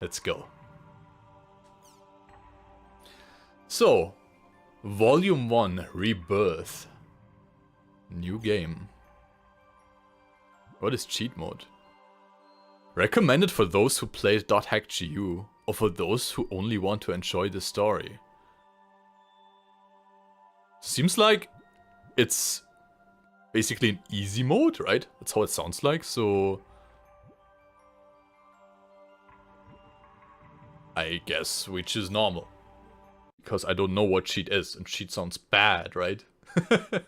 Let's go. So, Volume 1, Rebirth. New game. What is cheat mode? Recommended for those who play .hackgu, or for those who only want to enjoy the story. Seems like it's basically an easy mode, right? That's how it sounds like, so... I guess we choose normal. Because I don't know what cheat is, and cheat sounds bad, right? I'm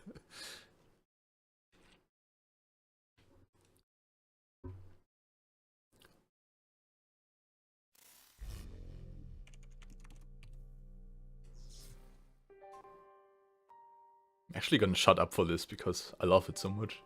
actually gonna shut up for this because I love it so much.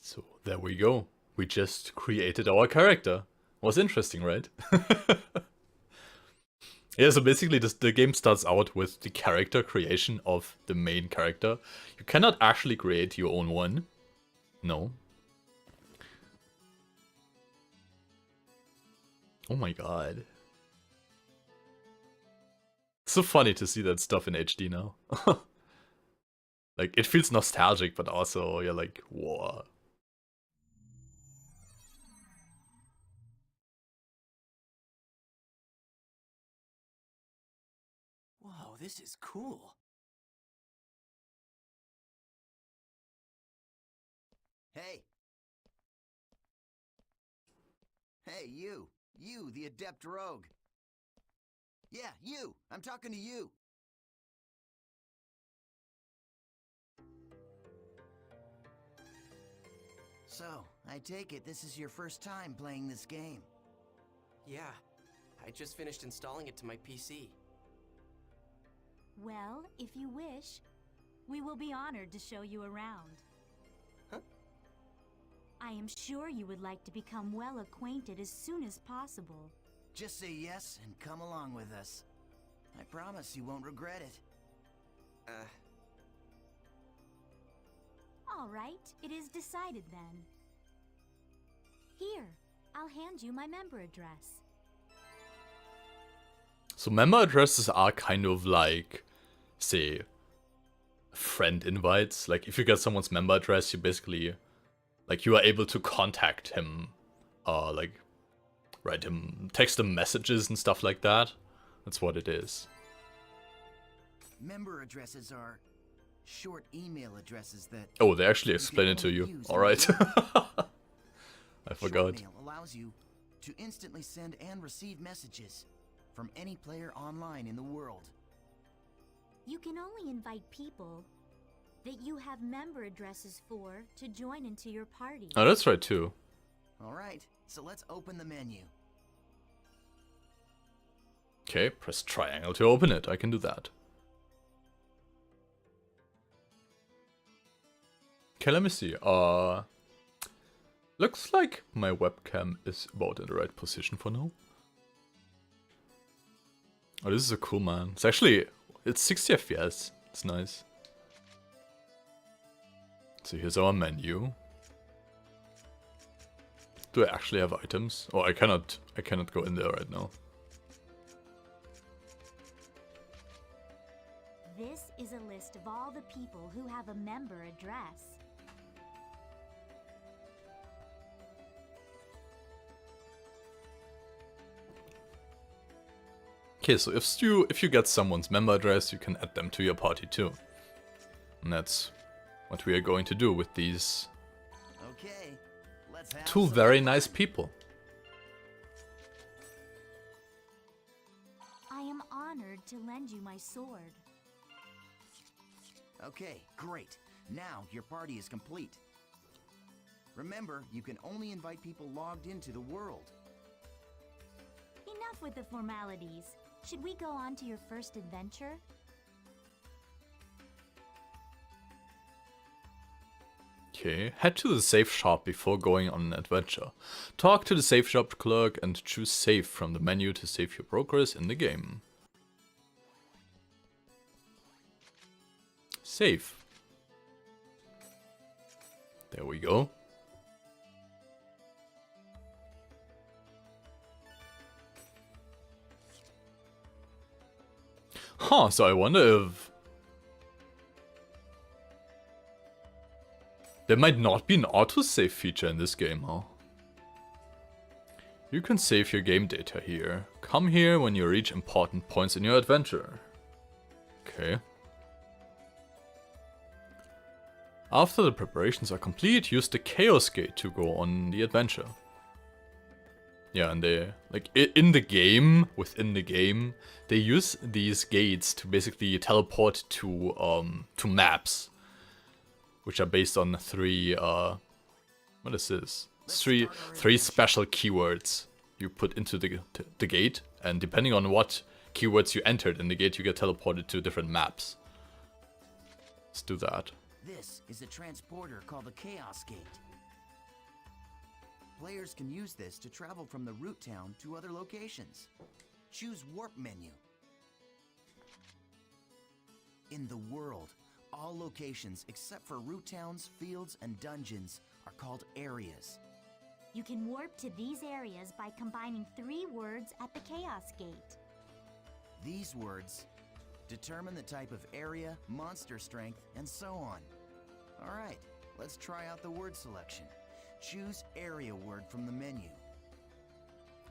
So there we go. We just created our character. Was interesting, right? Yeah, so basically the game starts out with the character creation of the main character. You cannot actually create your own one. No. Oh my god. It's so funny to see that stuff in HD now. Like, it feels nostalgic, but also you're like, whoa. Whoa, this is cool. Hey. Hey, you. You, the adept rogue. Yeah, you. I'm talking to you. So, I take it this is your first time playing this game. Yeah, I just finished installing it to my PC. Well, if you wish, we will be honored to show you around. Huh? I am sure you would like to become well acquainted as soon as possible. Just say yes and come along with us. I promise you won't regret it. All right, it is decided then. Here, I'll hand you my member address. So member addresses are kind of like, say, friend invites. Like, if you get someone's member address, you basically, like, you are able to contact him, like, write him, text him messages and stuff like that. That's what it is. Member addresses are short email addresses that... Oh, they actually explain it to you. Alright. I forgot. Short mail allows you to instantly send and receive messages from any player online in the world. You can only invite people that you have member addresses for to join into your party. Oh, that's right too. Alright, so let's open the menu. Okay, press triangle to open it. I can do that. Okay, let me see. Looks like my webcam is about in the right position for now. Oh, this is a cool man. It's actually, it's 60 FPS. It's nice. So here's our menu. Do I actually have items? Oh, I cannot go in there right now. This is a list of all the people who have a member address. Okay, so if you get someone's member address, you can add them to your party too. And that's what we are going to do with these Okay, let's have two some very fun. nice people. I am honored to lend you my sword. Okay, great. Now your party is complete. Remember, you can only invite people logged into the world. Enough with the formalities. Should we go on to your first adventure? Okay, head to the safe shop before going on an adventure. Talk to the safe shop clerk and choose save from the menu to save your progress in the game. Save. There we go. Huh, so I wonder if there might not be an autosave feature in this game, huh? You can save your game data here. Come here when you reach important points in your adventure. Okay. After the preparations are complete, use the Chaos Gate to go on the adventure. Yeah, and they, like, in the game, within the game, they use these gates to basically teleport to maps. Which are based on three, what is this? Three special keywords you put into the gate, and depending on what keywords you entered in the gate, you get teleported to different maps. Let's do that. This is a transporter called the Chaos Gate. Players can use this to travel from the root town to other locations. Choose Warp menu. In the world, all locations except for root towns, fields, and dungeons are called areas. You can warp to these areas by combining 3 words at the Chaos Gate. These words determine the type of area, monster strength, and so on. Alright, let's try out the word selection. Choose area word from the menu.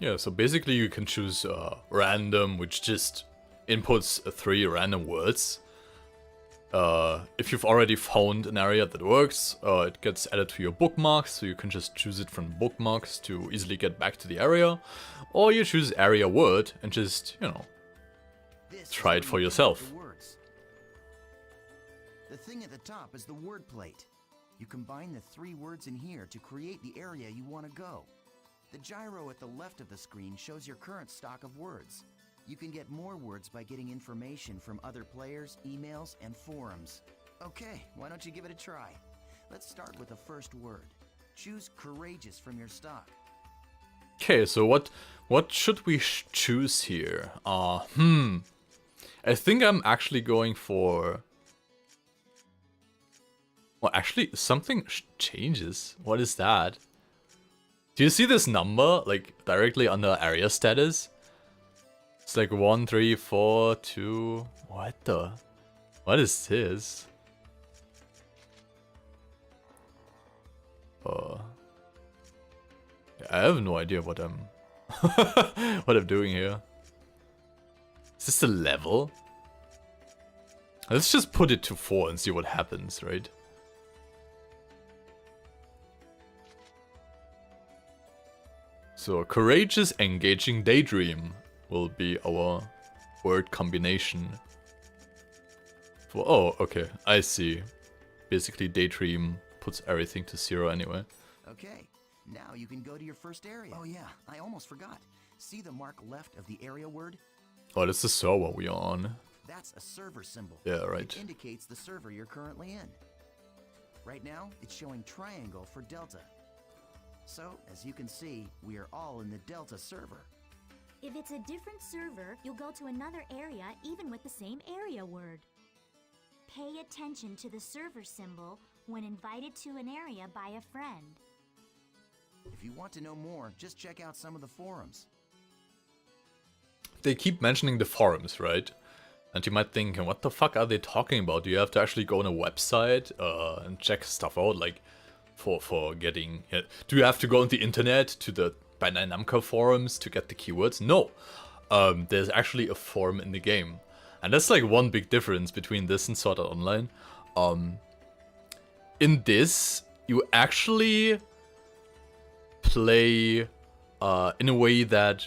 Yeah, so basically you can choose random, which just inputs 3 random words. If you've already found an area that works, it gets added to your bookmarks, so you can just choose it from bookmarks to easily get back to the area. Or you choose area word and just, you know, This is try it where for you yourself. input the words. The thing at the top is the word plate. You combine the 3 words in here to create the area you want to go. The gyro at the left of the screen shows your current stock of words. You can get more words by getting information from other players, emails, and forums. Okay, why don't you give it a try? Let's start with the first word. Choose courageous from your stock. Okay, so what should we choose here? I think I'm actually going for... Well, actually, something changes. What is that? Do you see this number, like, directly under area status? It's like 1, 3, 4, 2... What the... What is this? I have no idea what I'm... what I'm doing here. Is this the level? Let's just put it to 4 and see what happens, right? So, courageous, engaging daydream will be our word combination. For, oh, okay, I see. Basically, daydream puts everything to 0 anyway. Okay, now you can go to your first area. Oh yeah, I almost forgot. See the mark left of the area word? Oh, that's the server we are on. That's a server symbol. Yeah, right. It indicates the server you're currently in. Right now, it's showing triangle for Delta. So, as you can see, we are all in the Delta server. If it's a different server, you'll go to another area even with the same area word. Pay attention to the server symbol when invited to an area by a friend. If you want to know more, just check out some of the forums. They keep mentioning the forums, right? And you might think, what the fuck are they talking about? Do you have to actually go on a website and check stuff out, like for getting... Do you have to go on the internet to the Bandai Namco forums to get the keywords? No. there's actually a form in the game. And that's like one big difference between this and Sword Art Online. In this, you actually play in a way that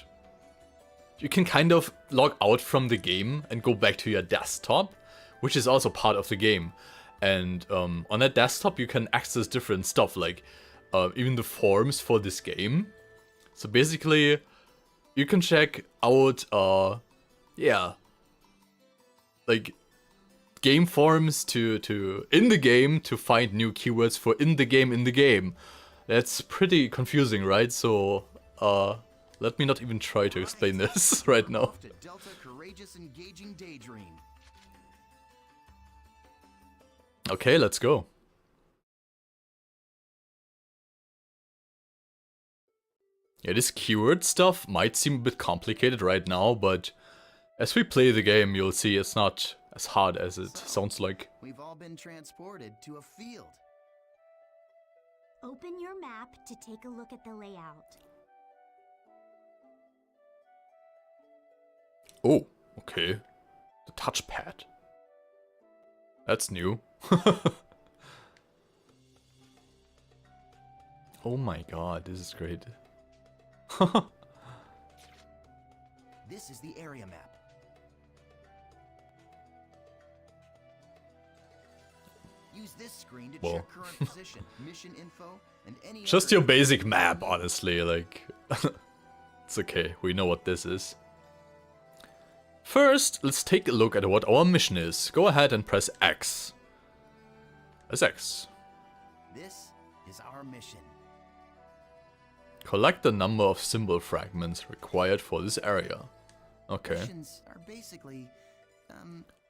you can kind of log out from the game and go back to your desktop, which is also part of the game. And on that desktop, you can access different stuff, like even the forms for this game. So basically, you can check out, like game forms to in the game to find new keywords for in the game. That's pretty confusing, right? So let me not even try to explain this right now. Delta Courageous Engaging Daydream. Okay, let's go. Yeah, this keyword stuff might seem a bit complicated right now, but as we play the game, you'll see it's not as hard as it sounds like. We've all been transported to a field. Open your map to take a look at the layout. Oh, okay. The touchpad. That's new. Oh my god, this is great. This is the area map. Use this screen to check current position, mission info, and any Just other your basic map, honestly, like... It's okay, we know what this is. First, let's take a look at what our mission is. Go ahead and press X. Press X. This is our mission. Collect the number of symbol fragments required for this area. Okay. Missions are basically,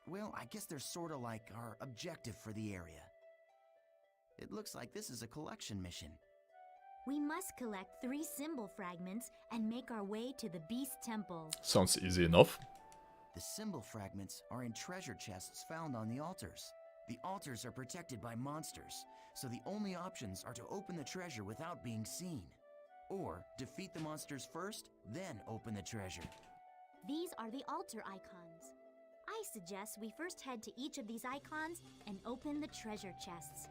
well, I guess they're sort of like our objective for the area. It looks like this is a collection mission. We must collect 3 symbol fragments and make our way to the Beast Temple. Sounds easy enough. The symbol fragments are in treasure chests found on the altars. The altars are protected by monsters, so the only options are to open the treasure without being seen. Or defeat the monsters first, then open the treasure. These are the altar icons. I suggest we first head to each of these icons and open the treasure chests.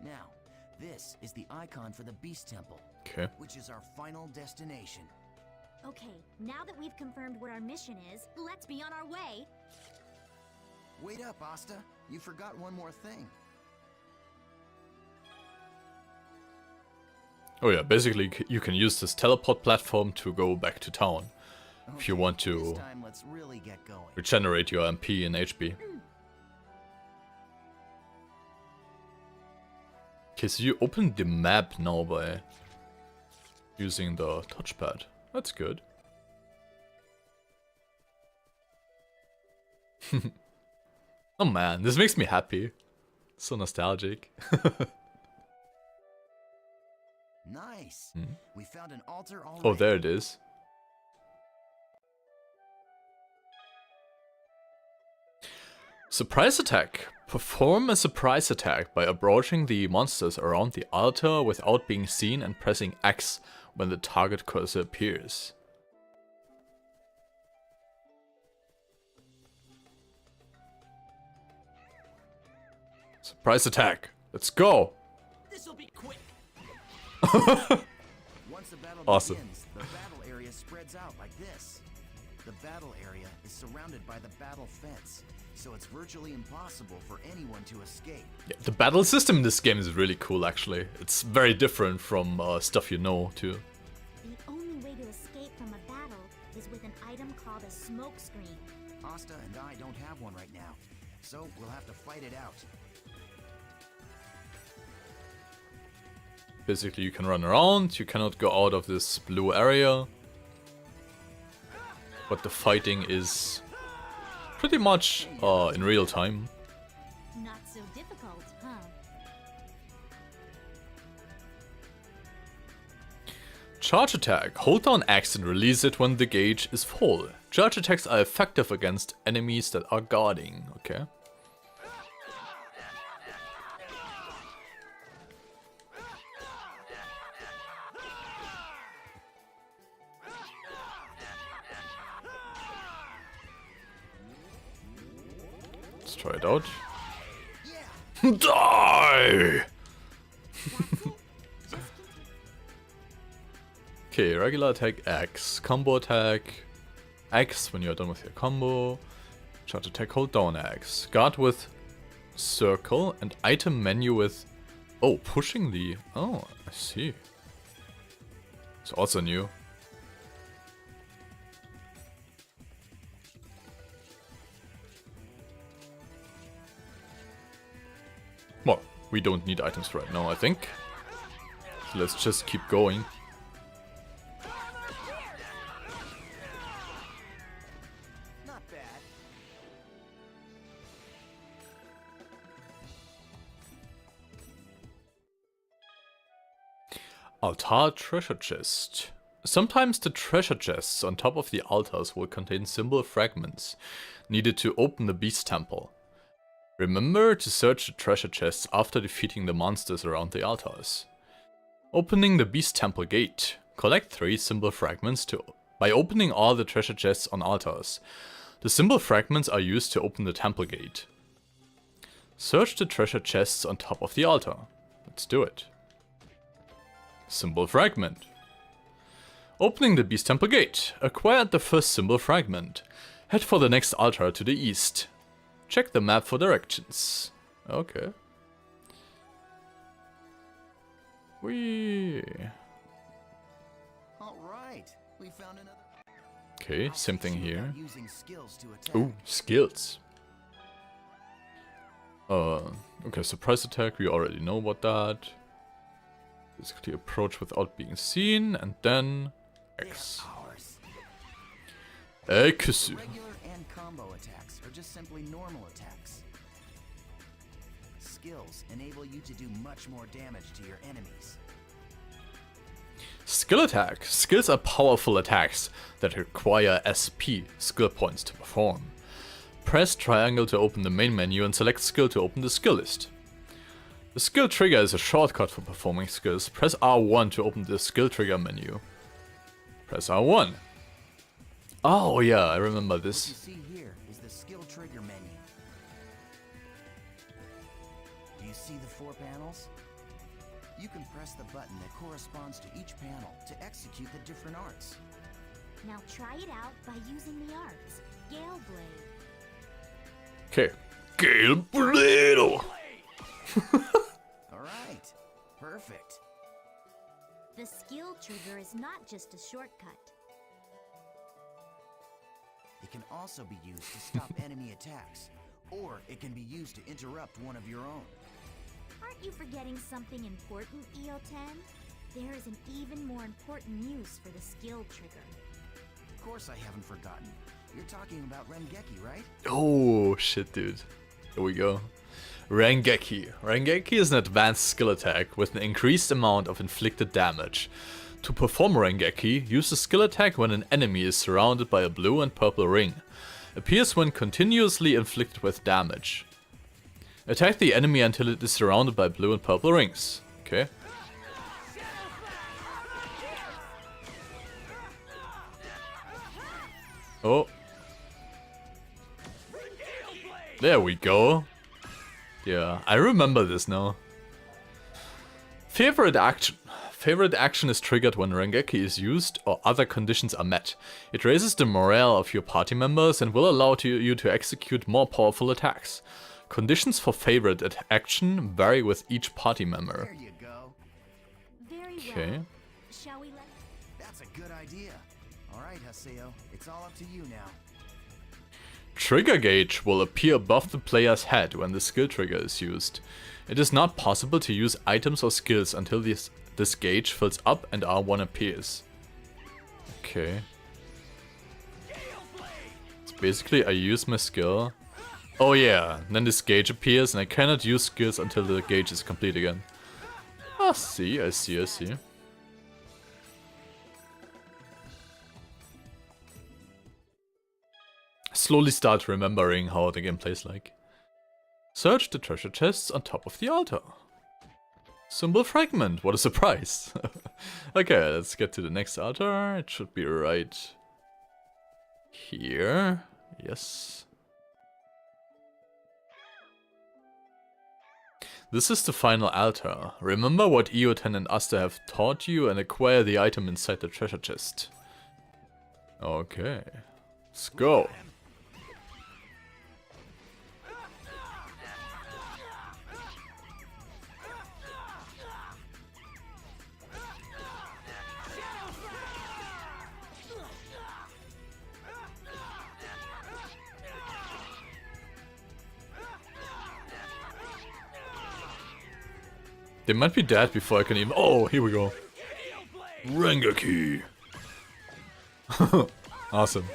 Now, this is the icon for the Beast Temple, Okay. which is our final destination. Okay, now that we've confirmed what our mission is, let's be on our way. Wait up, Asta. You forgot one more thing. Oh yeah, basically you can use this teleport platform to go back to town. If you want to This time, let's really get going. regenerate your MP and HP. Okay, so you open the map now by using the touchpad. That's good. Oh man, this makes me happy. So nostalgic. Nice. We found an altar already. Oh, there it is. Surprise attack. Perform a surprise attack by approaching the monsters around the altar without being seen and pressing X when the target cursor appears. Surprise attack. Let's go. This'll be quick. Once the battle Awesome. begins, the battle area spreads out like this. The battle area is surrounded by the battle fence, so it's virtually impossible for anyone to escape. Yeah, the battle system in this game is really cool, actually. It's very different from stuff you know, too. The only way to escape from a battle is with an item called a smoke screen. Asta and I don't have one right now, so we'll have to fight it out. Basically, you can run around, you cannot go out of this blue area. But the fighting is pretty much in real time. Not so difficult, huh? Charge attack. Hold down X and release it when the gauge is full. Charge attacks are effective against enemies that are guarding. Okay. Let's try it out. Die! Okay, regular attack X, combo attack X when you're done with your combo. Charge attack, hold down X. Guard with circle and item menu with... Oh, pushing the... Oh, I see. It's also new. Well, we don't need items right now, I think. So let's just keep going. Not bad. Altar treasure chest. Sometimes the treasure chests on top of the altars will contain symbol fragments needed to open the beast temple. Remember to search the treasure chests after defeating the monsters around the altars. Opening the beast temple gate. Collect 3 symbol fragments by opening all the treasure chests on altars. The symbol fragments are used to open the temple gate. Search the treasure chests on top of the altar. Let's do it. Symbol fragment. Opening the beast temple gate. Acquired the first symbol fragment. Head for the next altar to the east. Check the map for directions. Okay. Whee. All right, we found another. Okay, same thing here. Using skills to attack. Ooh, skills. Okay, surprise attack, we already know about that. Basically approach without being seen, and then X. X. Regular and combo attacks are just simply normal attacks. Skills enable you to do much more damage to your enemies. Skill attack. Skills are powerful attacks that require SP, skill points, to perform. Press triangle to open the main menu and select skill to open the skill list. The skill trigger is a shortcut for performing skills. Press R1 to open the skill trigger menu. Press R1. Oh yeah, I remember What this. you see here is the skill trigger menu. Do you see the 4 panels? You can press the button that corresponds to each panel to execute the different arts. Now try it out by using the arts. Gale Blade. Okay. Gale Blade. Alright, perfect. The skill trigger is not just a shortcut. It can also be used to stop enemy attacks, or it can be used to interrupt one of your own. Aren't you forgetting something important, EO10? There is an even more important use for the skill trigger. Of course I haven't forgotten. You're talking about Rengeki, right? Oh shit, dude. Here we go. Rengeki. Rengeki is an advanced skill attack with an increased amount of inflicted damage. To perform Rengeki, use the skill attack when an enemy is surrounded by a blue and purple ring. Appears when continuously inflicted with damage. Attack the enemy until it is surrounded by blue and purple rings. Okay. Oh. There we go. Yeah, I remember this now. Favorite action. Favorite action is triggered when Rengeki is used or other conditions are met. It raises the morale of your party members and will allow you to execute more powerful attacks. Conditions for favorite action vary with each party member. There you go. Very Okay. well. Shall we let... That's a good idea. Alright, Haseo, it's all up to you now. Trigger gauge will appear above the player's head when the skill trigger is used. It is not possible to use items or skills until this gauge fills up and R1 appears. Okay. It's basically I use my skill. Oh yeah, then this gauge appears and I cannot use skills until the gauge is complete again. I see. Slowly start remembering how the game plays like. Search the treasure chests on top of the altar. Symbol fragment, what a surprise. Okay, let's get to the next altar. It should be right here. Yes. This is the final altar. Remember what Eoten and Asta have taught you and acquire the item inside the treasure chest. Okay. Let's go. They might be dead before I can even... Oh, here we go. Rengeki. Awesome.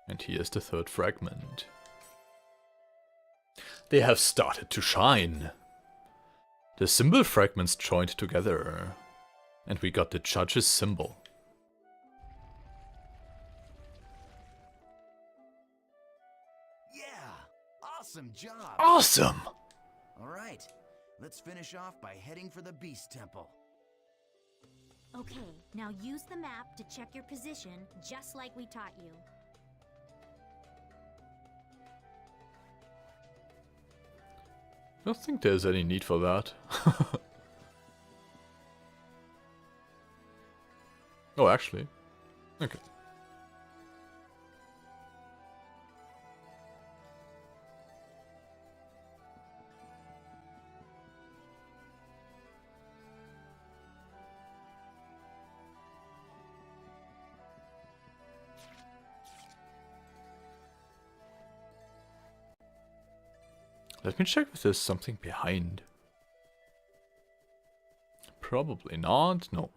And here's the third fragment. They have started to shine. The symbol fragments joined together. And we got the judge's symbol. Awesome job! Awesome! Alright, let's finish off by heading for the Beast Temple. Okay, now use the map to check your position, just like we taught you. I don't think there's any need for that. Oh, actually. Okay. Let me check if there's something behind. Probably not, no.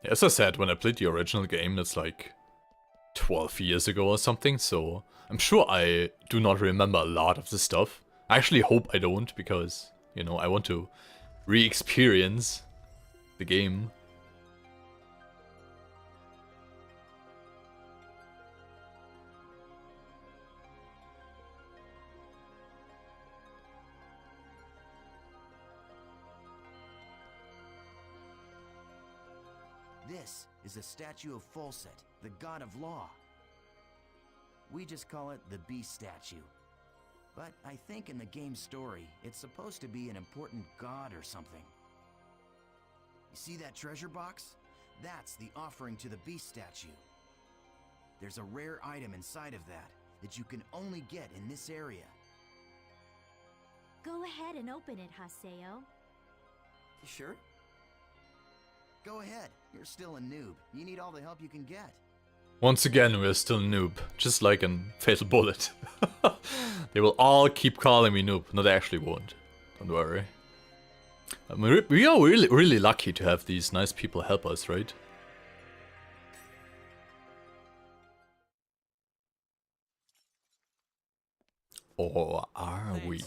As I said, when I played the original game, that's like 12 years ago or something, so I'm sure I do not remember a lot of the stuff. I actually hope I don't, because, you know, I want to re-experience the game. This is a statue of Folset, the god of law. We just call it the Beast statue. But I think in the game's story, it's supposed to be an important god or something. You see that treasure box? That's the offering to the Beast statue. There's a rare item inside of that you can only get in this area. Go ahead and open it, Haseo. You sure? Go ahead, you're still a noob. You need all the help you can get. Once again, we're still noob, just like in Fatal Bullet. They will all keep calling me noob. No, they actually won't. Don't worry. I mean, we are really lucky to have these nice people help us, right? Or are we?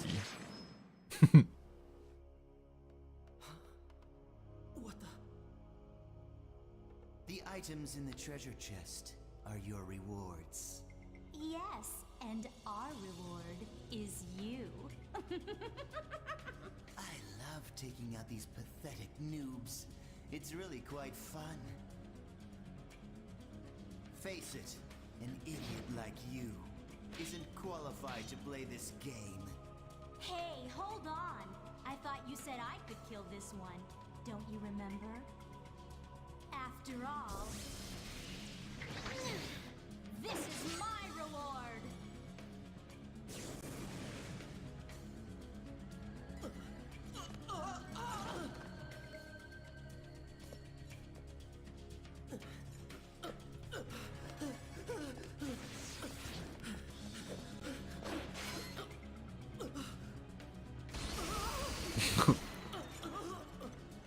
The items in the treasure chest are your rewards. Yes, and our reward is you. I love taking out these pathetic noobs. It's really quite fun. Face it, an idiot like you isn't qualified to play this game. Hey, hold on. I thought you said I could kill this one. Don't you remember? After all, this is my reward!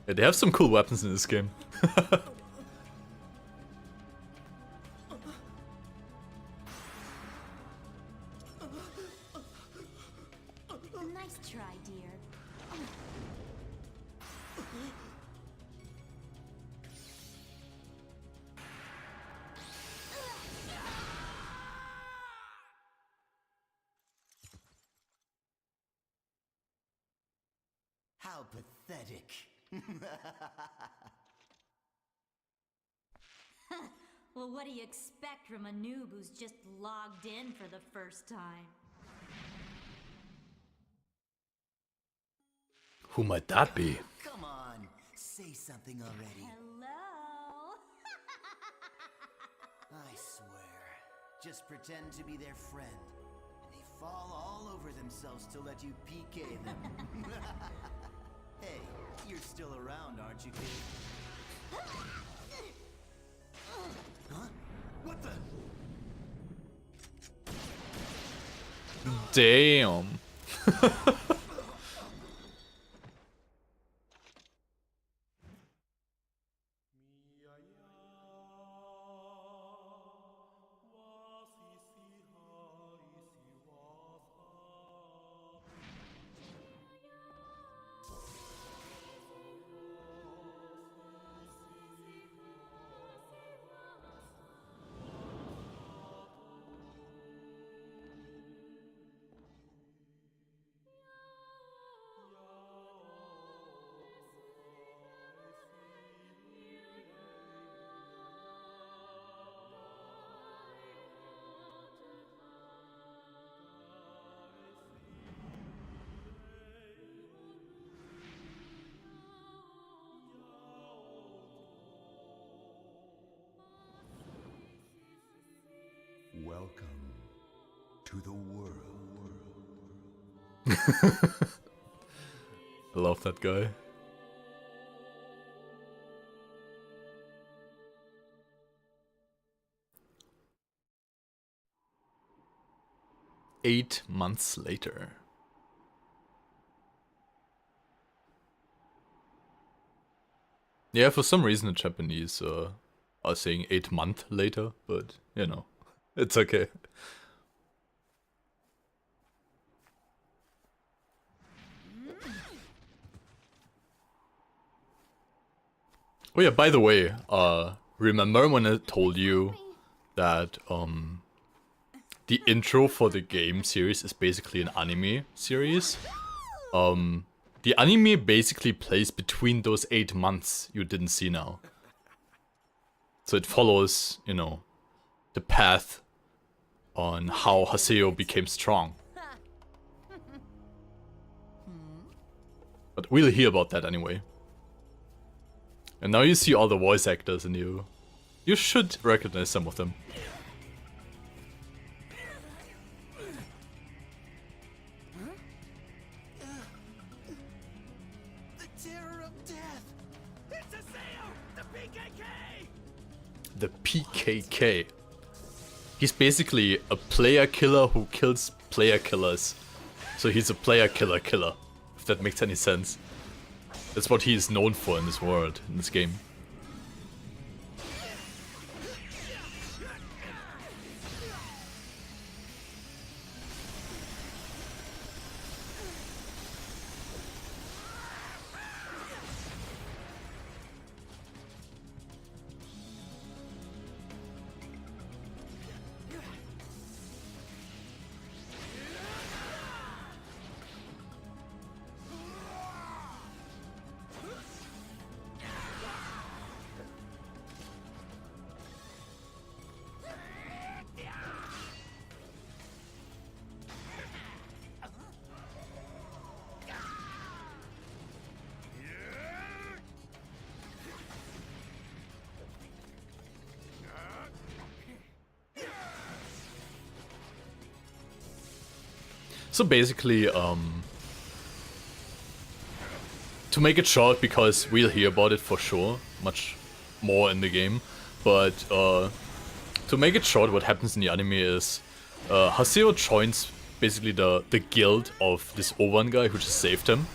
Yeah, they have some cool weapons in this game. Nice try, dear. How pathetic. Well, what do you expect from a noob who's just logged in for the first time? Who might that be? Come on, say something already. Hello? I swear. Just pretend to be their friend. And they fall all over themselves to let you PK them. Hey, you're still around, aren't you, kid? Huh? What the? Damn. Welcome to the world. I love that guy. Eight months later. Yeah, for some reason the Japanese are saying 8 months later, but you know, it's okay. Oh yeah, by the way, remember when I told you that the intro for the game series is basically an anime series? The anime basically plays between those 8 months you didn't see now. So it follows, you know, the path on how Haseo became strong. But we'll hear about that anyway. And now you see all the voice actors and you should recognize some of them. The terror of death! It's Haseo, the PKK! The PKK. He's basically a player killer who kills player killers. So he's a player killer killer, if that makes any sense. That's what he is known for in this world, in this game. So basically, to make it short, because we'll hear about it for sure, much more in the game, but to make it short, what happens in the anime is Haseo joins basically the guild of this Oban guy who just saved him.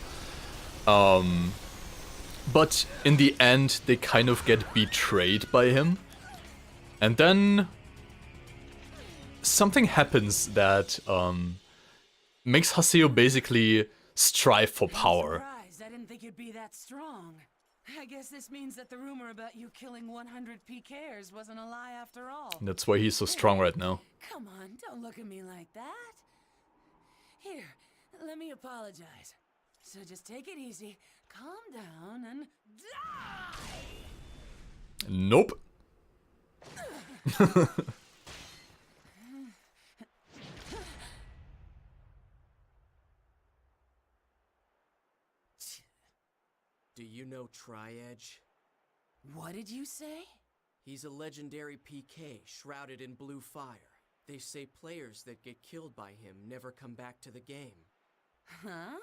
But in the end, they kind of get betrayed by him. And then something happens that makes Haseo basically strive for power. Surprised. I didn't think you'd be that strong. I guess this means that the rumor about you killing 100 PKers wasn't a lie after all. And that's why he's so strong right now. Come on, don't look at me like that. Here, let me apologize. So just take it easy, calm down, and die! Nope. Do you know Tri-Edge? What did you say? He's a legendary PK shrouded in blue fire. They say players that get killed by him never come back to the game. Huh?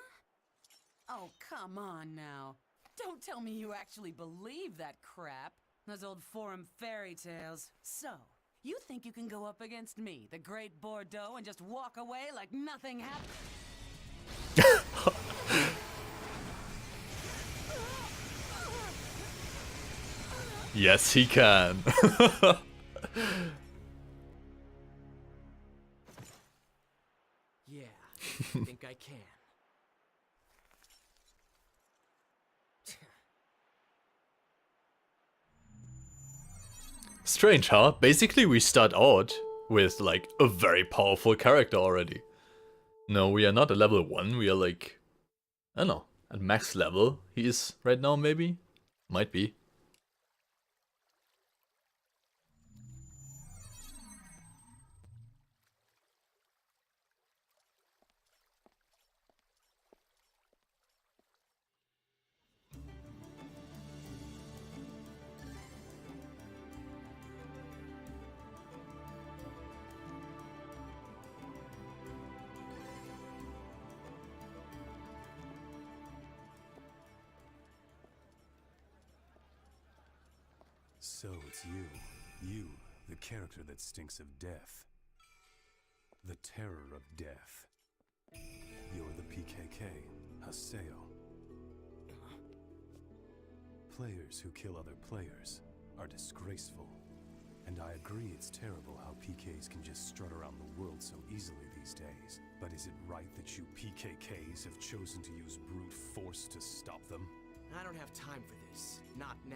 Oh, come on now. Don't tell me you actually believe that crap. Those old forum fairy tales. So, you think you can go up against me, the Great Bordeaux, and just walk away like nothing happened? Yes, he can. Yeah, I think I can. Strange, huh? Basically, we start out with, like, a very powerful character already. No, we are not at level 1, we are like, I don't know, at max level he is right now, maybe? Might be. So it's you. You, the character that stinks of death. The terror of death. You're the PKK, Haseo. Players who kill other players are disgraceful. And I agree it's terrible how PKs can just strut around the world so easily these days. But is it right that you PKKs have chosen to use brute force to stop them? I don't have time for this. Not now.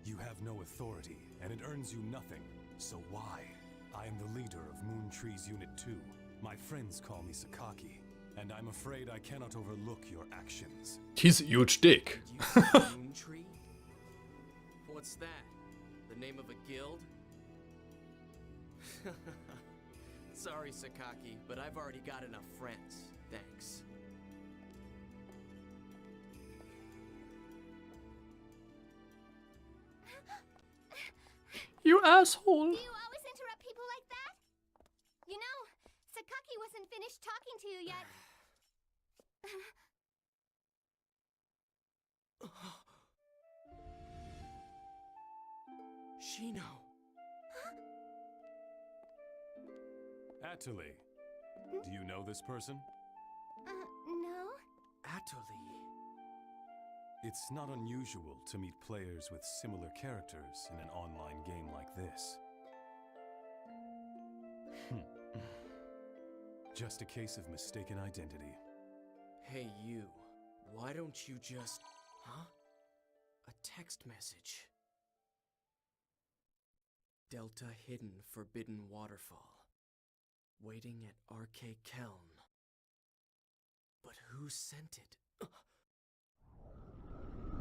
You have no authority, and it earns you nothing. So why? I am the leader of Moon Tree's Unit 2. My friends call me Sakaki, and I'm afraid I cannot overlook your actions. He's a huge dick. Did you say Moon Tree? What's that? The name of a guild? Sorry, Sakaki, but I've already got enough friends. Thanks. You asshole. Do you always interrupt people like that? You know, Sakaki wasn't finished talking to you yet. Shino. Atuli, do you know this person? No? Atuli. It's not unusual to meet players with similar characters in an online game like this. Just a case of mistaken identity. Hey, you. Why don't you just... Huh? A text message. Delta Hidden Forbidden Waterfall. Waiting at RK Keln. But who sent it?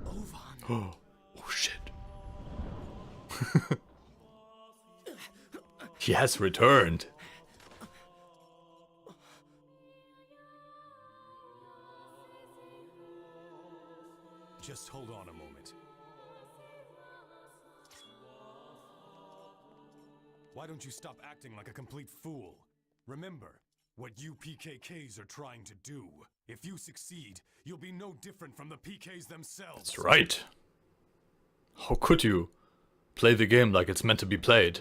Ovan. Oh shit. He has returned. Just hold on a moment. Why don't you stop acting like a complete fool? Remember what you PKKs are trying to do. If you succeed, you'll be no different from the PKs themselves. That's right. How could you play the game like it's meant to be played?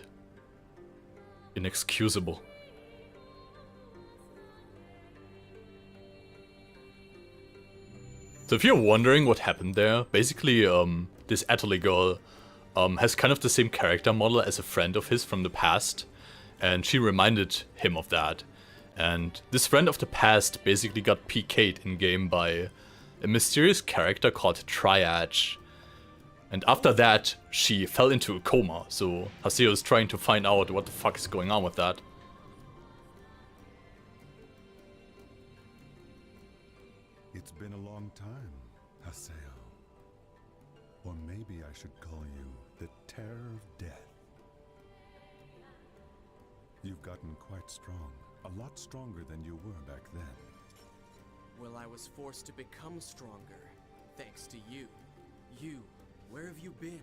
Inexcusable. So if you're wondering what happened there, basically this Atali girl has kind of the same character model as a friend of his from the past, and she reminded him of that. And this friend of the past basically got PK'd in-game by a mysterious character called Tri-Edge. And after that, she fell into a coma, so Haseo is trying to find out what the fuck is going on with that. It's been a long time, Haseo. Or maybe I should call you the Terror of Death. You've gotten quite strong. A lot stronger than you were back then. Well, I was forced to become stronger, thanks to you. You, where have you been?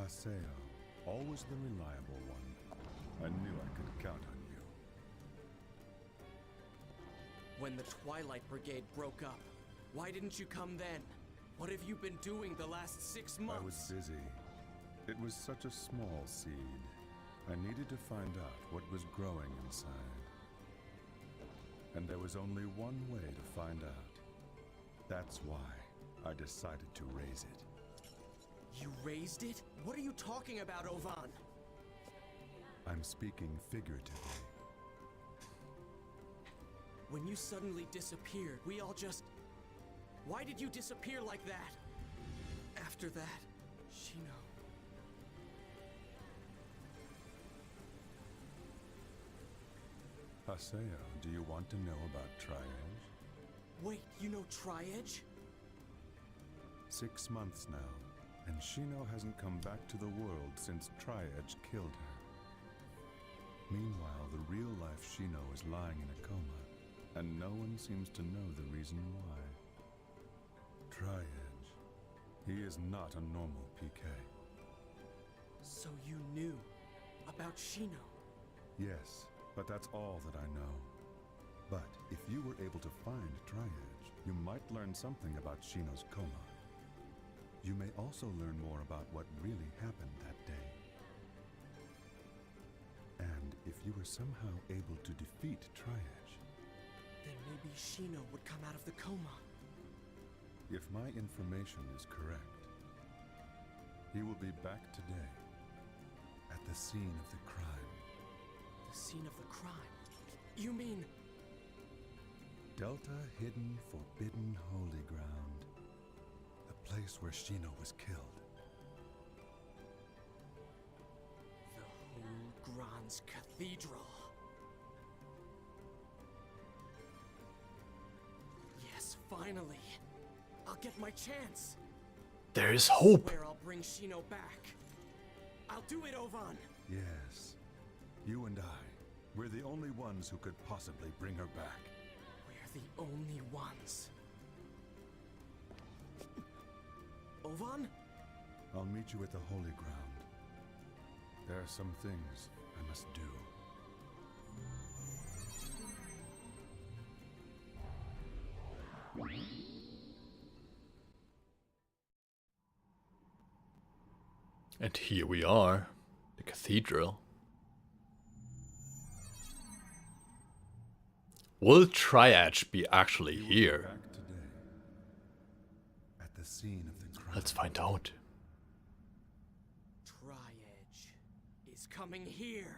Haseo, always the reliable one. I knew I could count on you. When the Twilight Brigade broke up, why didn't you come then? What have you been doing the last 6 months? I was busy. It was such a small seed. I needed to find out what was growing inside. And there was only one way to find out. That's why I decided to raise it. You raised it? What are you talking about, Ovan? I'm speaking figuratively. When you suddenly disappeared, we all just... Why did you disappear like that? After that, Shino... Haseo, do you want to know about Tri-Edge? Wait, you know Tri-Edge? 6 months now, and Shino hasn't come back to the world since Tri-Edge killed her. Meanwhile, the real-life Shino is lying in a coma, and no one seems to know the reason why. Tri-Edge, he is not a normal PK. So you knew about Shino? Yes, but that's all that I know. But if you were able to find Tri-Edge, you might learn something about Shino's coma. You may also learn more about what really happened that day. And if you were somehow able to defeat Tri-Edge, then maybe Shino would come out of the coma. If my information is correct, he will be back today at the scene of the crime. The scene of the crime? You mean... Delta Hidden Forbidden Holy Ground. The place where Shino was killed. The Whole Grand's Cathedral. Yes, finally. I'll get my chance. There is hope. I swear I'll bring Shino back. I'll do it, Ovan. Yes. You and I. We're the only ones who could possibly bring her back. We're the only ones. Ovan? I'll meet you at the Holy Ground. There are some things I must do. And here we are, the cathedral. Will Tri-Edge be actually here? Back today. At the scene of the crime. Let's find out. Tri-Edge is coming here.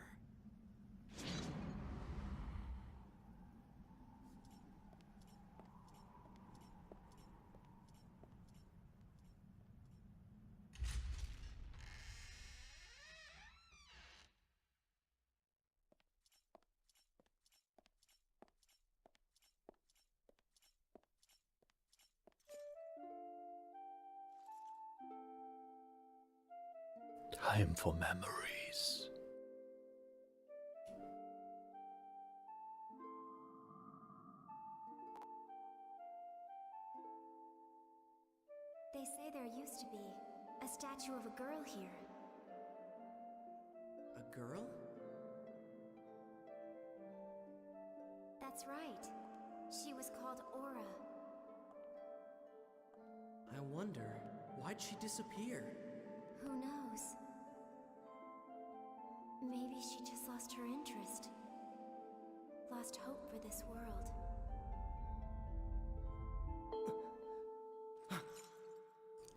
Time for memories. They say there used to be a statue of a girl here. A girl? That's right. She was called Aura. I wonder, why'd she disappear? Who knows? Maybe she just lost her interest. Lost hope for this world.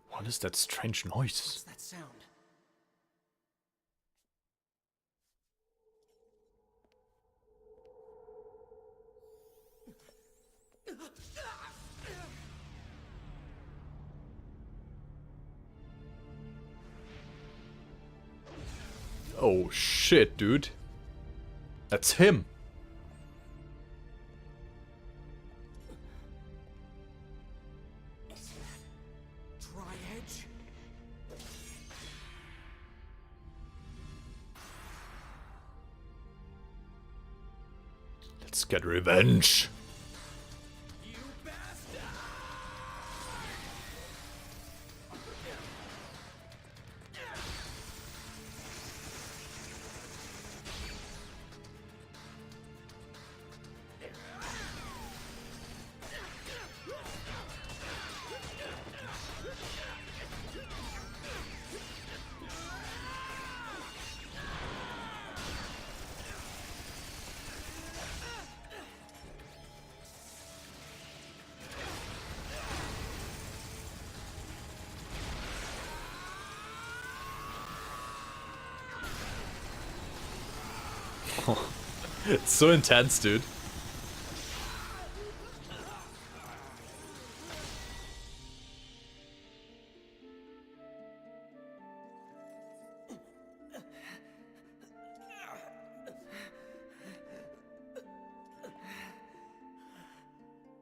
What is that strange noise? What's that sound? Oh shit, dude. That's him. Let's get revenge. You bastard! It's so intense, dude.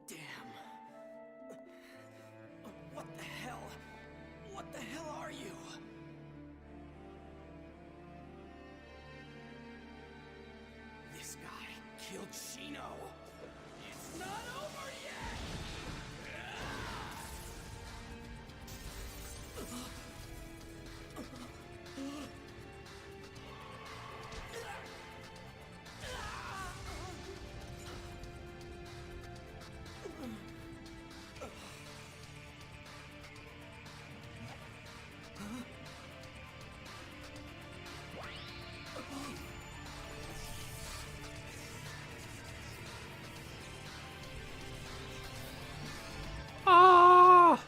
Damn. What the hell? What the hell are you? This guy killed Shino. It's not over yet! Ah!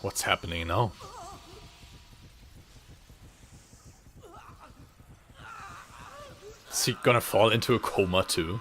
What's happening now? Is he gonna fall into a coma too?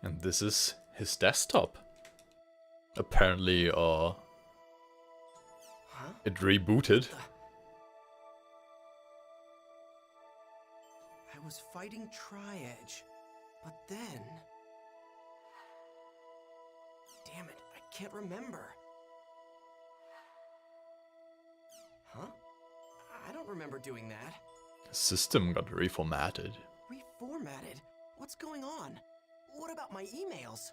And this is his desktop. Apparently, it rebooted. I was fighting Tri-Edge, but then... Damn it, I can't remember. Huh? I don't remember doing that. His system got reformatted. Reformatted? What's going on? What about my emails?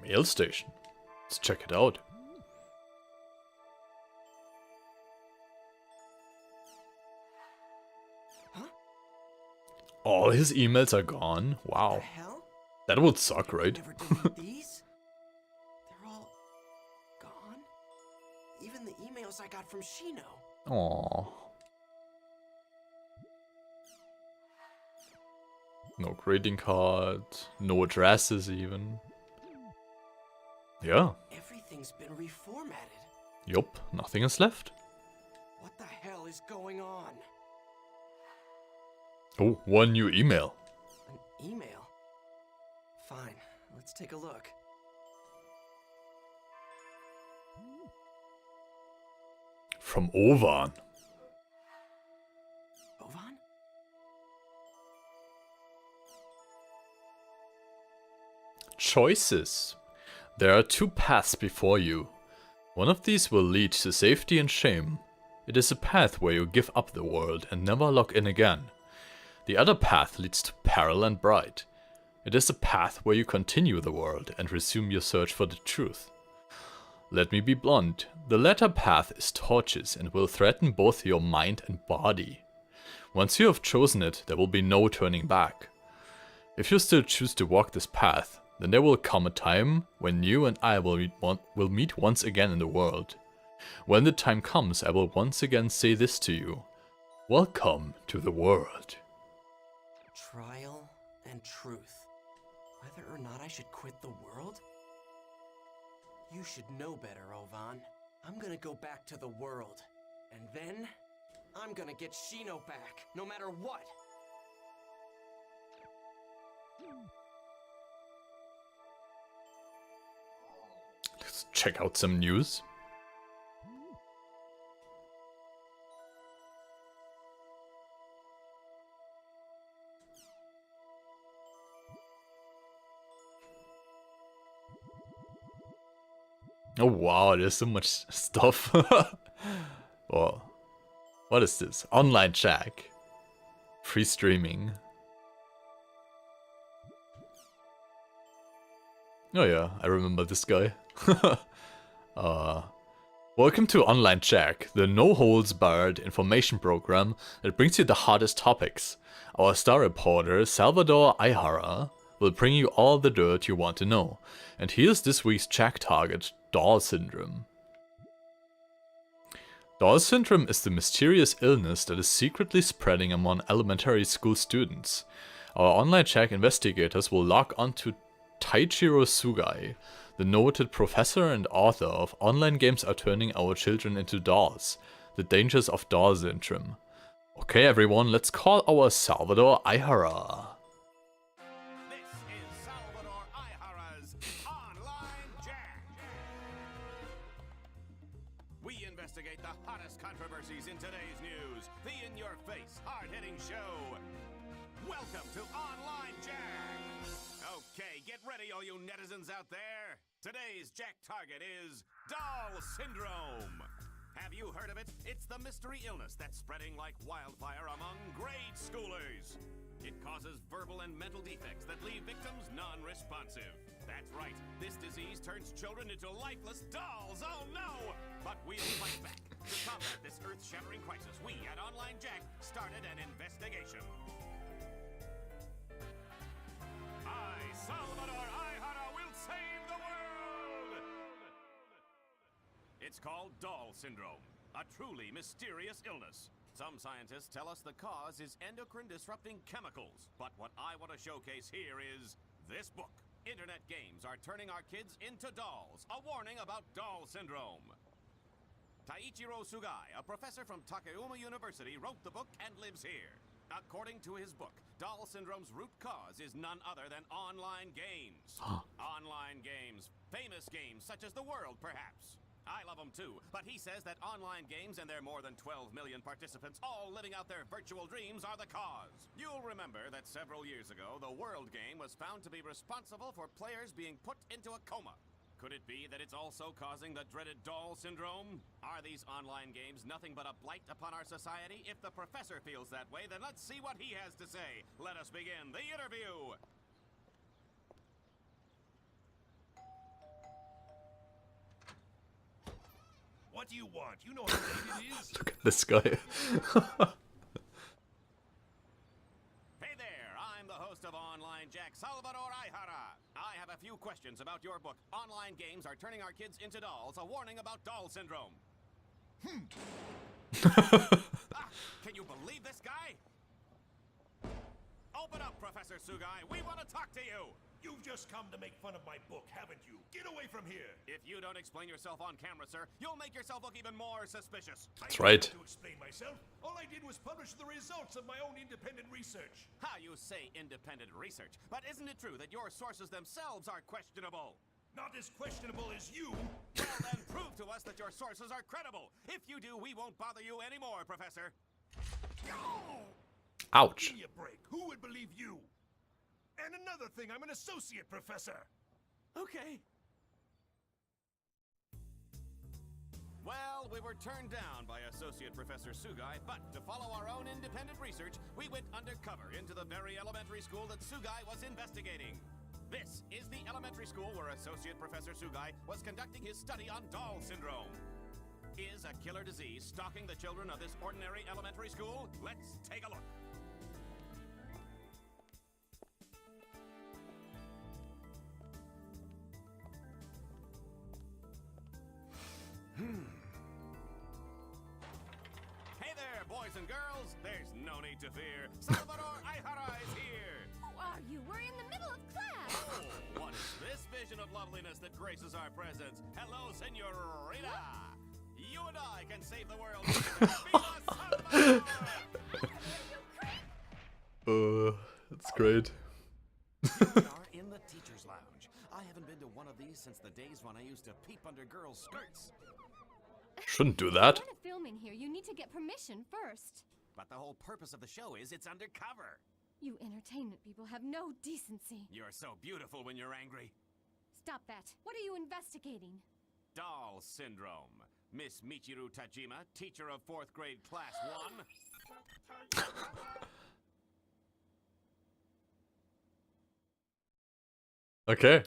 Mail station. Let's check it out. Huh? All his emails are gone? The Wow. hell? That would suck, right? Never delete these? They're all gone? Even the emails I got from Shino. Aww. No greeting card, no addresses even. Yeah, Everything's been reformatted. yup, nothing is left. What the hell is going on? Oh, one new email. An email? Fine, let's take a look. From Ovan. Ovan? Choices. There are two paths before you. One of these will lead to safety and shame. It is a path where you give up the world and never log in again. The other path leads to peril and bright. It is a path where you continue the world and resume your search for the truth. Let me be blunt, the latter path is tortuous and will threaten both your mind and body. Once you have chosen it, there will be no turning back. If you still choose to walk this path, then there will come a time when you and I will meet once again in the world. When the time comes, I will once again say this to you. Welcome to the world. Trial and truth. Whether or not I should quit the world? You should know better, Ovan. I'm gonna go back to the world. And then, I'm gonna get Shino back, no matter what. Let's check out some news. Oh wow, there's so much stuff. Whoa. What is this? Online chat. Free streaming. Oh yeah, I remember this guy. Welcome to Online Check, the no-holds-barred information program that brings you the hottest topics. Our star reporter, Salvador Aihara, will bring you all the dirt you want to know. And here's this week's check target, Doll Syndrome. Doll Syndrome is the mysterious illness that is secretly spreading among elementary school students. Our online check investigators will log onto Taichiro Sugai, the noted professor and author of Online Games Are Turning Our Children into Dolls, The Dangers of Doll Syndrome. Okay everyone, let's call our Salvador Aihara. This is Salvador Aihara's Online Jack. We investigate the hottest controversies in today's news. The in-your-face, hard-hitting show. Welcome to Online Jack. Okay, get ready all you netizens out there. Today's Jack target is Doll Syndrome. Have you heard of it? It's the mystery illness that's spreading like wildfire among grade schoolers. It causes verbal and mental defects that leave victims non-responsive. That's right, this disease turns children into lifeless dolls, oh no! But we'll fight back. To combat this earth-shattering crisis, we at Online Jack started an investigation. I, Salvador Aihara, will save the world! It's called Doll Syndrome, a truly mysterious illness. Some scientists tell us the cause is endocrine-disrupting chemicals, but what I want to showcase here is this book. Internet games are turning our kids into dolls, a warning about Doll Syndrome. Taichiro Sugai, a professor from Takayama University, wrote the book and lives here. According to his book, Doll Syndrome's root cause is none other than online games. Online games, famous games such as the World, perhaps. I love them too, but he says that online games and their more than 12 million participants all living out their virtual dreams are the cause. You'll remember that several years ago, the World game was found to be responsible for players being put into a coma. Could it be that it's also causing the dreaded Doll Syndrome? Are these online games nothing but a blight upon our society? If the professor feels that way, then let's see what he has to say. Let us begin the interview. What do you want? You know how late it is. Look at this guy. Hey there, I'm the host of Online Jack, Salvador Aihara. I have a few questions about your book. Online games are turning our kids into dolls, a warning about Doll Syndrome. Can you believe this guy? Open up, Professor Sugai. We want to talk to you. You've just come to make fun of my book, haven't you? Get away from here. If you don't explain yourself on camera, sir, you'll make yourself look even more suspicious. That's right. I didn't have to explain myself. All I did was publish the results of my own independent research. How you say independent research, but isn't it true that your sources themselves are questionable? Not as questionable as you. Well, then prove to us that your sources are credible. If you do, we won't bother you anymore, Professor. Ouch. Give me a break. Who would believe you? And another thing, I'm an associate professor. Okay. Well, we were turned down by Associate Professor Sugai, but to follow our own independent research, we went undercover into the very elementary school that Sugai was investigating. This is the elementary school where Associate Professor Sugai was conducting his study on Doll Syndrome. Is a killer disease stalking the children of this ordinary elementary school? Let's take a look. Hey there, boys and girls. There's no need to fear. Salvador Ayjara is here. Who are you? We're in the middle of class. Oh, what is this vision of loveliness that graces our presence? Hello, Senorita. You and I can save the world. Viva Salvador! That's great. We are in the teacher's lounge. I haven't been to one of these since the days when I used to peep under girls' skirts. Shouldn't do that. If you want to film in here, you need to get permission first. But the whole purpose of the show is it's undercover. You entertainment people have no decency. You're so beautiful when you're angry. Stop that. What are you investigating? Doll syndrome. Miss Michiru Tajima, teacher of 4th grade class 1. Okay.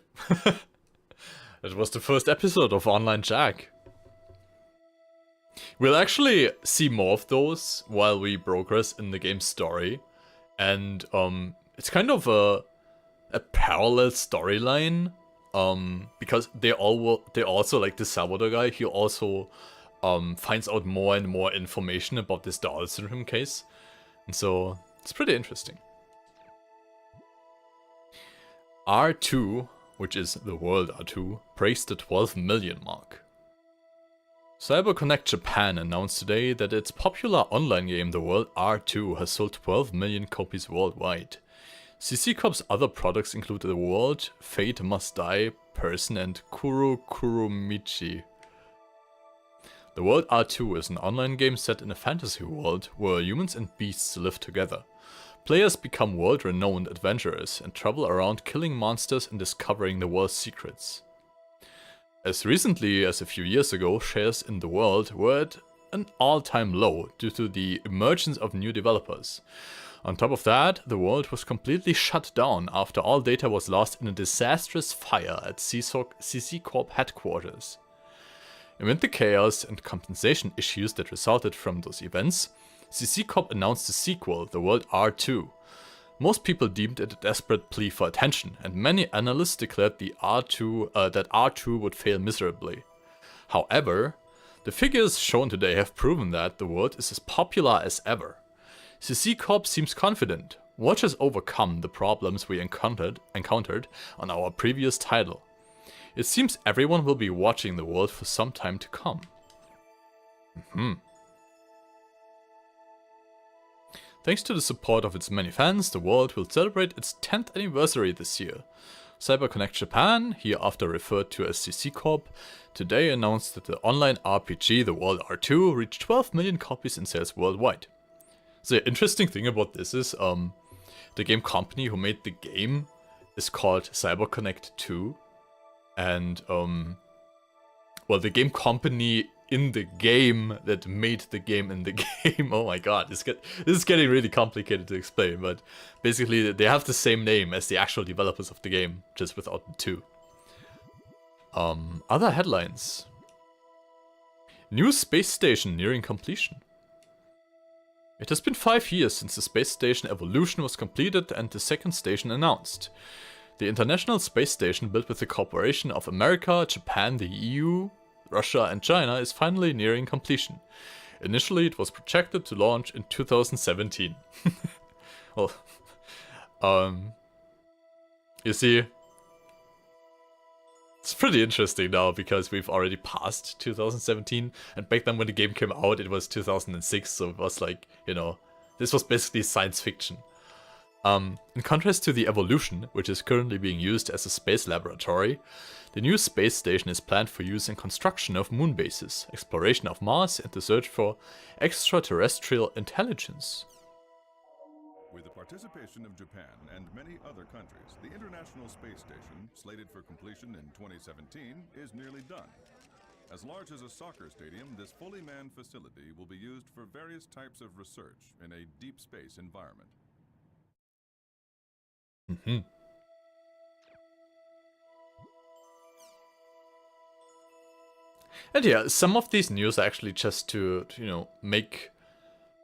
That was the first episode of Online Jack. We'll actually see more of those while we progress in the game's story. And it's kind of a parallel storyline. Because they also, like the Salvador guy, he also finds out more and more information about this Doll syndrome case. And so it's pretty interesting. R2, which is the world R2, breaks the 12 million mark. CyberConnect Japan announced today that its popular online game, The World R2, has sold 12 million copies worldwide. CC Corp's other products include The World, Fate Must Die, Person, and Kuro Kuromichi. The World R2 is an online game set in a fantasy world where humans and beasts live together. Players become world-renowned adventurers and travel around killing monsters and discovering the world's secrets. As recently as a few years ago, shares in the world were at an all-time low due to the emergence of new developers. On top of that, the world was completely shut down after all data was lost in a disastrous fire at CC Corp headquarters. Amid the chaos and compensation issues that resulted from those events, CC Corp announced a sequel, The World R2. Most people deemed it a desperate plea for attention, and many analysts declared that R2 would fail miserably. However, the figures shown today have proven that the world is as popular as ever. CC Corp seems confident. Watch us overcome the problems we encountered on our previous title. It seems everyone will be watching the world for some time to come. Thanks to the support of its many fans, the world will celebrate its 10th anniversary this year. CyberConnect Japan, hereafter referred to as CC Corp, today announced that the online RPG The World R2 reached 12 million copies in sales worldwide. The interesting thing about this is, the game company who made the game is called CyberConnect 2, and, well, the game company in the game that made the game in the game. Oh my god, this is getting really complicated to explain, but basically they have the same name as the actual developers of the game, just without the 2. Other headlines. New space station nearing completion. It has been 5 years since the space station Evolution was completed and the second station announced. The International Space Station, built with the cooperation of America, Japan, the EU, Russia and China, is finally nearing completion. Initially, it was projected to launch in 2017. Well, you see, it's pretty interesting now because we've already passed 2017, and back then when the game came out, it was 2006, so it was like, you know, this was basically science fiction. In contrast to the Evolution, which is currently being used as a space laboratory, the new space station is planned for use in construction of moon bases, exploration of Mars, and the search for extraterrestrial intelligence. With the participation of Japan and many other countries, the International Space Station, slated for completion in 2017, is nearly done. As large as a soccer stadium, this fully manned facility will be used for various types of research in a deep space environment. And yeah, some of these news are actually just to you know, make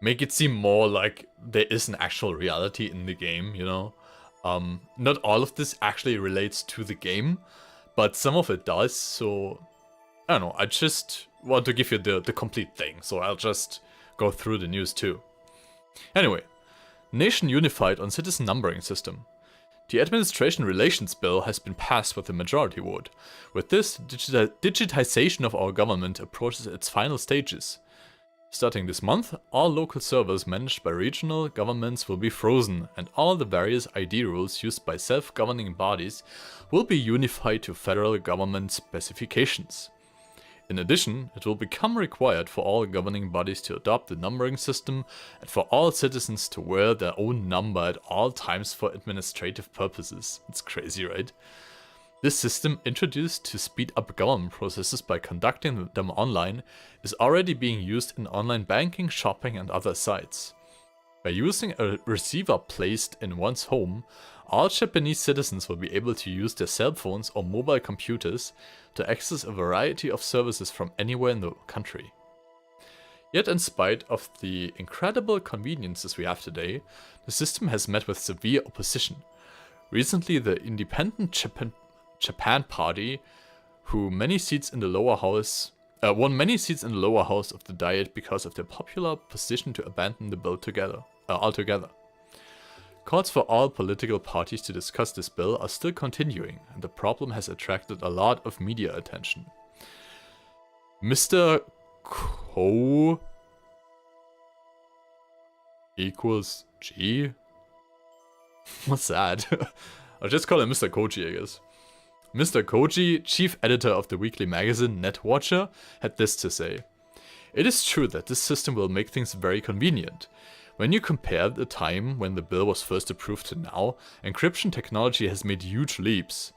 it seem more like there is an actual reality in the game, you know. Not all of this actually relates to the game, but some of it does, so I don't know, I just want to give you the complete thing, so I'll just go through the news too. Anyway, nation unified on citizen numbering system. The Administration Relations Bill has been passed with a majority vote. With this, digitization of our government approaches its final stages. Starting this month, all local servers managed by regional governments will be frozen, and all the various ID rules used by self-governing bodies will be unified to federal government specifications. In addition, it will become required for all governing bodies to adopt the numbering system and for all citizens to wear their own number at all times for administrative purposes. It's crazy, right? This system, introduced to speed up government processes by conducting them online, is already being used in online banking, shopping and other sites. By using a receiver placed in one's home, all Japanese citizens will be able to use their cell phones or mobile computers to access a variety of services from anywhere in the country. Yet in spite of the incredible conveniences we have today, the system has met with severe opposition. Recently, the Independent Japan Party, who won many seats in the lower house of the Diet because of their popular position to abandon the bill altogether. Calls for all political parties to discuss this bill are still continuing, and the problem has attracted a lot of media attention. Mr. Ko equals G? What's that? I'll just call him Mr. Koji, I guess. Mr. Koji, chief editor of the weekly magazine NetWatcher, had this to say. It is true that this system will make things very convenient. When you compare the time when the bill was first approved to now, encryption technology has made huge leaps.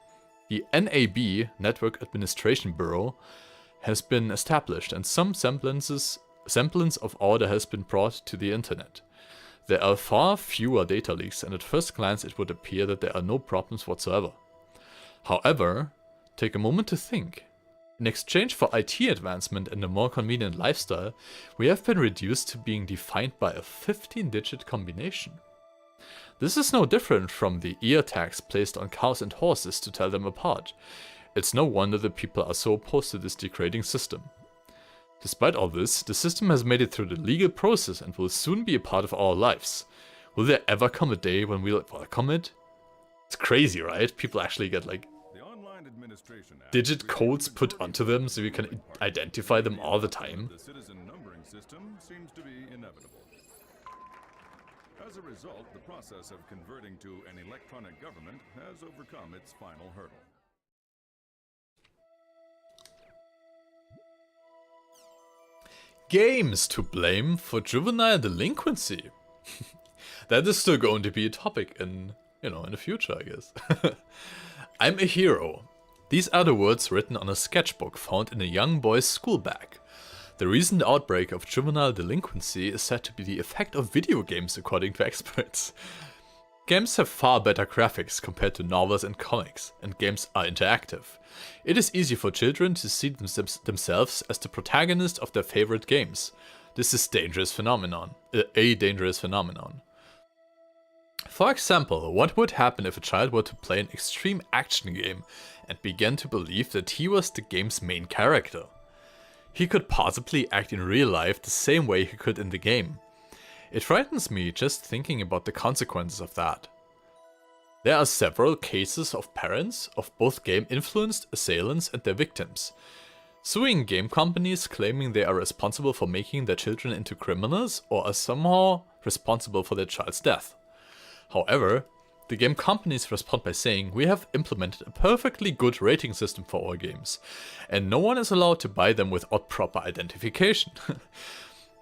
The NAB, Network Administration Bureau, has been established and some semblance of order has been brought to the internet. There are far fewer data leaks, and at first glance it would appear that there are no problems whatsoever. However, take a moment to think. In exchange for IT advancement and a more convenient lifestyle, we have been reduced to being defined by a 15-digit combination. This is no different from the ear tags placed on cows and horses to tell them apart. It's no wonder that people are so opposed to this degrading system. Despite all this, the system has made it through the legal process and will soon be a part of our lives. Will there ever come a day when we'll welcome it? It's crazy, right? People actually get like digit codes put onto them so you can identify them all the time. The citizen numbering system seems to be inevitable. As a result, the process of converting to an electronic government has overcome its final hurdle. Games to blame for juvenile delinquency. That is still going to be a topic in, in the future, I guess. I'm a hero. These are the words written on a sketchbook found in a young boy's school bag. The recent outbreak of juvenile delinquency is said to be the effect of video games, according to experts. Games have far better graphics compared to novels and comics, and games are interactive. It is easy for children to see themselves as the protagonist of their favorite games. This is a dangerous phenomenon. For example, what would happen if a child were to play an extreme action game and began to believe that he was the game's main character? He could possibly act in real life the same way he could in the game. It frightens me just thinking about the consequences of that. There are several cases of parents of both game-influenced assailants and their victims, suing game companies claiming they are responsible for making their children into criminals or are somehow responsible for their child's death. However, the game companies respond by saying, we have implemented a perfectly good rating system for our games, and no one is allowed to buy them without proper identification.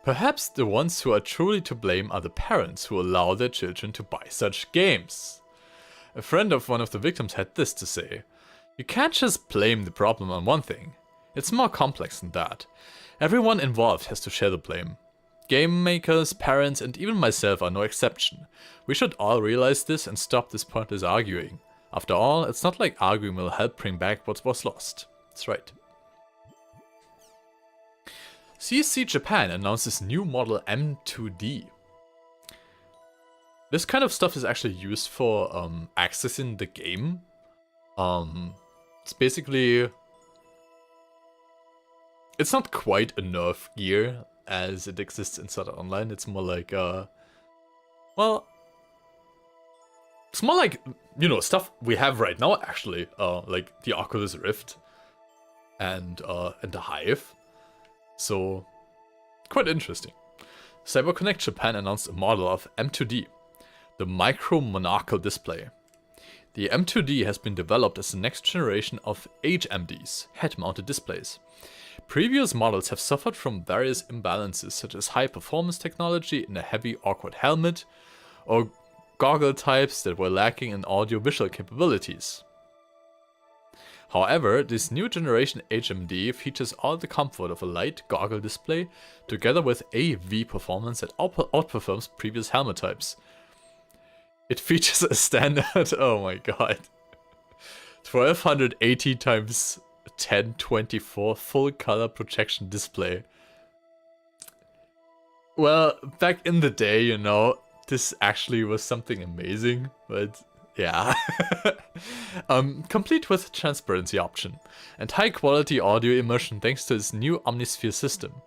Perhaps the ones who are truly to blame are the parents who allow their children to buy such games. A friend of one of the victims had this to say: you can't just blame the problem on one thing. It's more complex than that. Everyone involved has to share the blame. Game makers, parents, and even myself are no exception. We should all realize this and stop this pointless arguing. After all, it's not like arguing will help bring back what was lost. That's right. CC Japan announces new model M2D. This kind of stuff is actually used for accessing the game. It's basically... It's not quite a nerf gear as it exists in Sword Art Online. It's more like, well... It's more like, you know, stuff we have right now, actually. Like the Oculus Rift and the Hive. So, quite interesting. CyberConnect Japan announced a model of M2D, the micro monocle display. The M2D has been developed as the next generation of HMDs, head-mounted displays. Previous models have suffered from various imbalances such as high performance technology in a heavy awkward helmet, or goggle types that were lacking in audio-visual capabilities. However, this new generation HMD features all the comfort of a light goggle display together with AV performance that outperforms previous helmet types. It features a standard, oh my god, 1280 x 1024 full color projection display. Well, back in the day, you know, this actually was something amazing, but yeah. Complete with transparency option and high quality audio immersion thanks to its new Omnisphere system.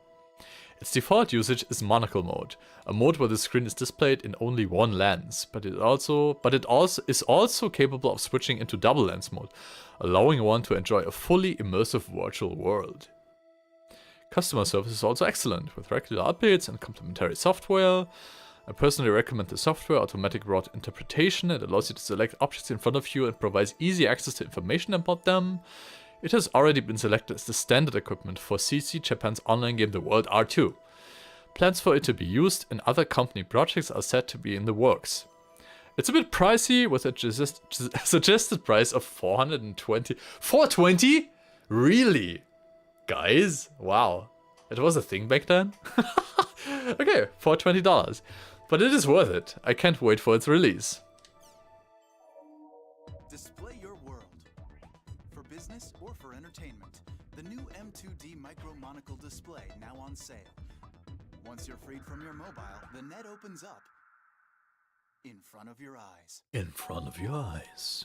Its default usage is monocle mode, a mode where the screen is displayed in only one lens, but it is also capable of switching into double lens mode, allowing one to enjoy a fully immersive virtual world. Customer service is also excellent, with regular updates and complementary software. I personally recommend the software automatic route interpretation. It allows you to select objects in front of you and provides easy access to information about them. It has already been selected as the standard equipment for CC Japan's online game The World R2. Plans for it to be used in other company projects are said to be in the works. It's a bit pricey with a suggested price of $420. $420? Really? Guys? Wow. It was a thing back then? Okay, $420. But it is worth it. I can't wait for its release. Display your world. For business or for entertainment, the new M2D Micro Monocle display now on sale. Once you're freed from your mobile, the net opens up in front of your eyes. In front of your eyes.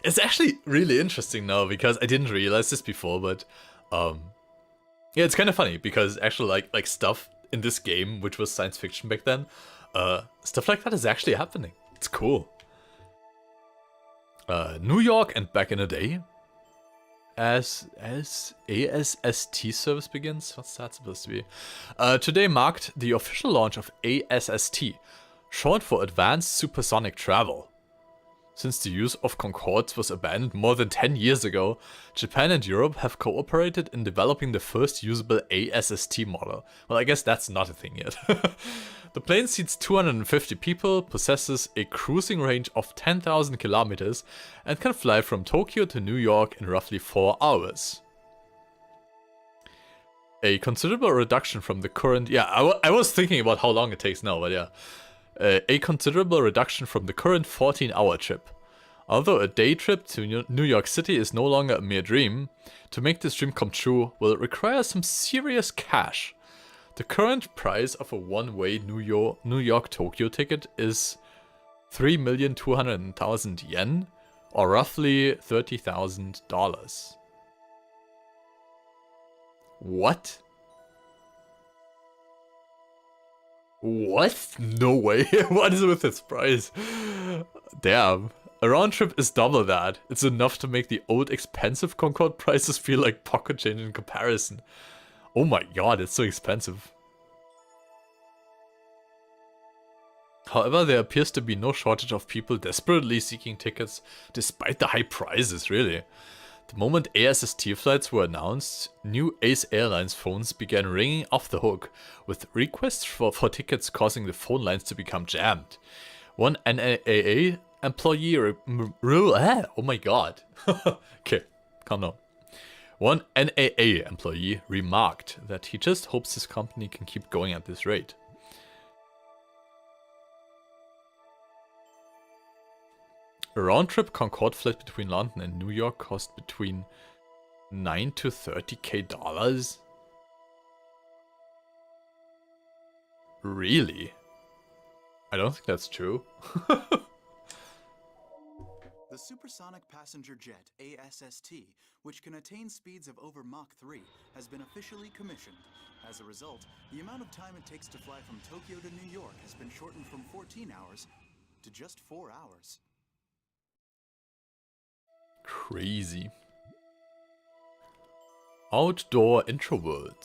It's actually really interesting now because I didn't realize this before, but yeah, it's kind of funny because actually like stuff in this game, which was science fiction back then, stuff like that is actually happening. It's cool. New York and back in the day, as ASST service begins. What's that supposed to be? Today marked the official launch of ASST, short for Advanced Supersonic Travel. Since the use of Concords was abandoned more than 10 years ago, Japan and Europe have cooperated in developing the first usable ASST model. Well, I guess that's not a thing yet. The plane seats 250 people, possesses a cruising range of 10,000 kilometers, and can fly from Tokyo to New York in roughly 4 hours. A considerable reduction from the current... Yeah, I was thinking about how long it takes now, but yeah. A considerable reduction from the current 14-hour trip. Although a day trip to New York City is no longer a mere dream, to make this dream come true will require some serious cash. The current price of a one-way New York-Tokyo ticket is 3,200,000 yen, or roughly $30,000. What? What? No way. What is with this price? Damn. A round trip is double that. It's enough to make the old expensive Concorde prices feel like pocket change in comparison. Oh my god, it's so expensive. However, there appears to be no shortage of people desperately seeking tickets despite the high prices, really. The moment ASST flights were announced, new Ace Airlines phones began ringing off the hook, with requests for tickets causing the phone lines to become jammed. One NAA employee oh my god. Okay, calm down. One NAA employee remarked that he just hopes his company can keep going at this rate. A round-trip Concorde flight between London and New York cost between $9 to $30K? Really? I don't think that's true. The supersonic passenger jet ASST, which can attain speeds of over Mach 3, has been officially commissioned. As a result, the amount of time it takes to fly from Tokyo to New York has been shortened from 14 hours to just 4 hours. Crazy. Outdoor introverts.